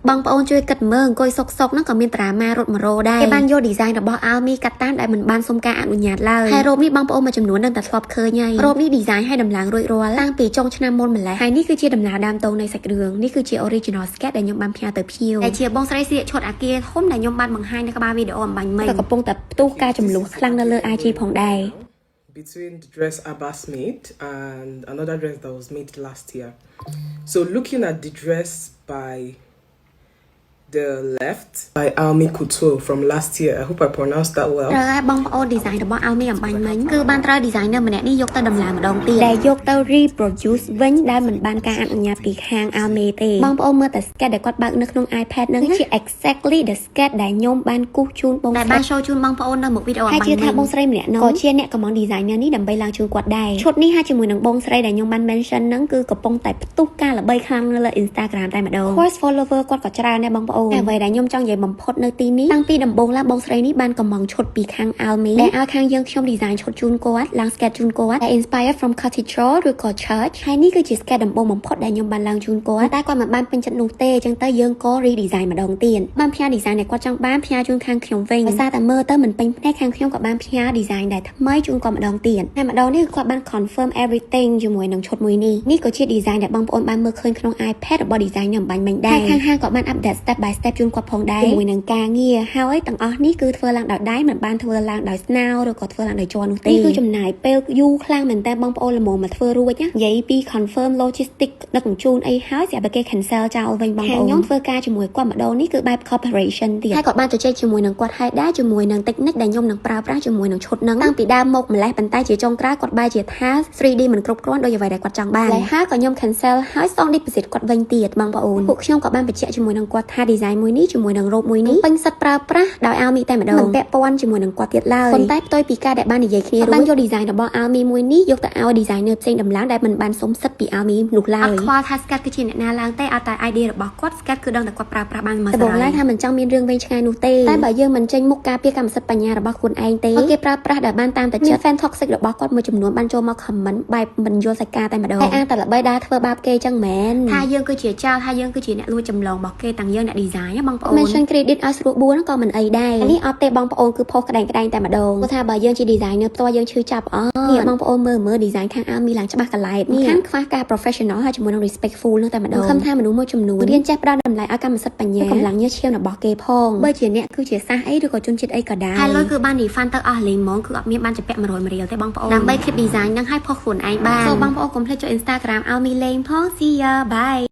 บางปอนช่วยกัดเมืองกอยซกนั่งก็มีตรามารถมาโรได้บ้านโยดีไซน์របស់អាលមីកាត់តាមដែលមិនបានសុំការអនុញ្ញាតឡើយហើយរ៉ូបនេះបងប្អូនមួយចំនួននឹងតែធ្លាប់ឃើញហើយរ៉ូបនេះ design ឲ្យដំឡើងរួចរាល់តាំងពីចុងឆ្នាំមុនម្លេះហើយនេះគឺជាដំណើរដើមតោងនៃសាច់រឿងនេះគឺជា original sketch ដែលខ្ញុំបានផ្ញើទៅភ្ញៀវដែលជាបងស្រីស្លៀកឈុតអាគារធំដែលខ្ញុំបានបង្ហាញនៅក្បាលវីដេអូអំបញ្ញមិញក៏កំពុងតែផ្ទុះការចំនួនខ្លាំងនៅលើ IG ផងដែរ between the dress Abbas made and another dress that was made last year. So looking at the dress by the left by Almi Couture from last year. I hope I pronounced that well. ហើយបងប្អូន design របស់ Almi អំបញ្ញមិញគឺបានត្រូវ designer ម្នាក់នេះយកទៅដំឡើងម្ដងទៀតដែលយកទៅ reproduce វិញដែលមិនបានការអនុញ្ញាតពីខាង Almi ទេបងប្អូនមើលតែ sketch ដែលគាត់បើកនៅក្នុង iPad ហ្នឹងជា exactly the sketch ដែលខ្ញុំបានគូសជូនបងដែលបាន show ជូនបងប្អូននៅមុខវីដេអូអំបញ្ញមិញហើយជឿថាបងស្រីម្នាក់នោះក៏ជាអ្នកកំង designer នេះដើម្បីឡើងជូនគាត់ដែរឈុតនេះហើយជាមួយនឹងបងស្រីដែលខ្ញុំបាន mention ហ្នឹងគឺកំពុងតែផ្ទុះការល្បីខ្លាំងនៅលើ Instagram តែម្ដង course follower គាត់ក៏ច្រើនដែរបងប្អូនតែអ្វីដែលខ្ញុំចង់និយាយបំផុតនៅទីនេះតាំងពីដំបូងឡើយបងស្រីនេះបានកំងឈុតពីខាង Almi ដែលឲ្យខាងយើងខ្ញុំ design ឈុតជូនគាត់ឡើង sketch ជូនគាត់ដែល inspired from cathedral ឬក៏ church ហើយនេះគឺជា sketch ដំបូងបំផុតដែលខ្ញុំបានឡើងជូនគាត់តែគាត់មិនបានពេញចិត្តនោះទេអញ្ចឹងទៅយើងក៏ redesign ម្ដងទៀតបានផ្ញើ design ដែលគាត់ចង់បានផ្ញើជូនខាងខ្ញុំវិញដោយសារតែមើលទៅមិនពេញភ្នែកខាងខ្ញុំក៏បានផ្ញើ design ដែលថ្មីជូនគាត់ម្ដងទៀតតែម្ដងនេះគាត់បាន confirm everything ជាមួយនឹងឈុតមួយនេះក៏ជា design ដែលបងប្អូនបានមើលឃើញក្នុង iPad របស់ design នេះអំបញ្ញមិញដែរខាងហាងក៏បាន update step by step ជូនគាត់ផងដែរជាមួយនឹងការងារហើយទាំងអស់នេះគឺធ្វើឡើងដោយដៃមិនបានធ្វើឡើងដោយស្នោឬក៏ធ្វើឡើងដោយជ័រនោះទេនេះគឺចំណាយពេលយូរខ្លាំងមែនតើបងប្អូនល្មមមកធ្វើរួចណានិយាយពី confirm logistic ដឹកជញ្ជូនអីហើយស្រាប់តែគេ cancel ចោលវិញបងប្អូនខ្ញុំធ្វើការជាមួយគាត់ម្ដងនេះគឺបែប corporation ទៀតហើយគាត់បានជជែកជាមួយនឹងគាត់ហើយដែរជាមួយនឹង technique ដែលខ្ញុំនឹងប្រើប្រាស់ជាមួយនឹងឈុតហ្នឹងតាំងពីដើមមកម្លេះប៉ុន្តែជាចុងក្រោយគាត់បែរជាថា 3D មិនគ្រប់គ្រាន់ដោយអ្វីដែលគាត់ចង់បានហើយក៏ខ្ញុំ cancel ហើយសង deposit គាត់វិញទៀតបងប្អូនពួកខ្ញុំក៏បានបញ្ជាក់ជាមួយនឹងគាត់ថា design មួយនេះជាមួយនឹង robe មួយនេះពេញសិតប្រើប្រាស់ដោយ Almi តែម្ដងមិនពាក់ព័ន្ធជាមួយនឹងគាត់ទៀតឡើយប៉ុន្តែផ្ទុយពីការដែលបាននិយាយគ្នារួចបានយក design របស់ Almi មួយនេះយកទៅឲ្យ designer ផ្សេងដំឡើងដែលមិនបានសុំសិទ្ធិពី Almi នោះឡើយអត់ខ្វល់ថា sketch គឺជាអ្នកណាឡើងទេឲ្យតែ idea របស់គាត់ sketch គឺដឹងតែគាត់ប្រើប្រាស់បានមកបងឡើយថាមិនចង់មានរឿងវែងឆ្ងាយនោះទេតែបើយើងមិនចេញមុខការពារកម្មសិទ្ធិបញ្ញារបស់ខ្លួនឯងទេគេប្រើប្រាស់ដែលបានតាមតែចិត្ត fan toxic របស់គាត់មួយចំនួនបានចូលមក comment បែបមិនយល់សាច់ការតែម្ដងតែអាងតែល្បីដើរធ្វើបាបគេចឹងមែនថាយើងគឺជាចោរថាយើងគឺជាអ្នកលួចចម្លងរបស់គេទាំងយើងអ្នក design បងប្អូន mention credit ឲ្យស្រួលបួនក៏មិនអីដែរនេះអត់ទេបងប្អូនគឺផុសក្តែងតែម្ដងគាត់ថាបើយើងជា designer ផ្ទាល់យើងឈឺចាប់អនេះបងប្អូនមើល design ខាង Almi ឡើងច្បាស់កន្លែងនេះខាងខ្វះការ professional ហើយជាមួយនឹង respectful នោះតែម្ដងខំថាមនុស្សមួយចំនួនរៀនចេះផ្ដល់តម្លៃឲ្យកម្មសិទ្ធិបញ្ញាកម្លាំងញើសឈាមរបស់គេផងបើជាអ្នកគឺជាសាសអីឬក៏ជនជាតិអីក៏ដែរហើយលុយគឺបាន refund ទៅអស់លេងហ្មងគឺអត់មានបានជាពាក់100រៀលទេបងប្អូនដើម្បី keep design ហ្នឹងឲ្យផុសខ្លួនឯងបានសូមបងប្អូនកុំភ្លេចចូល Instagram Almi លេងផង see ya bye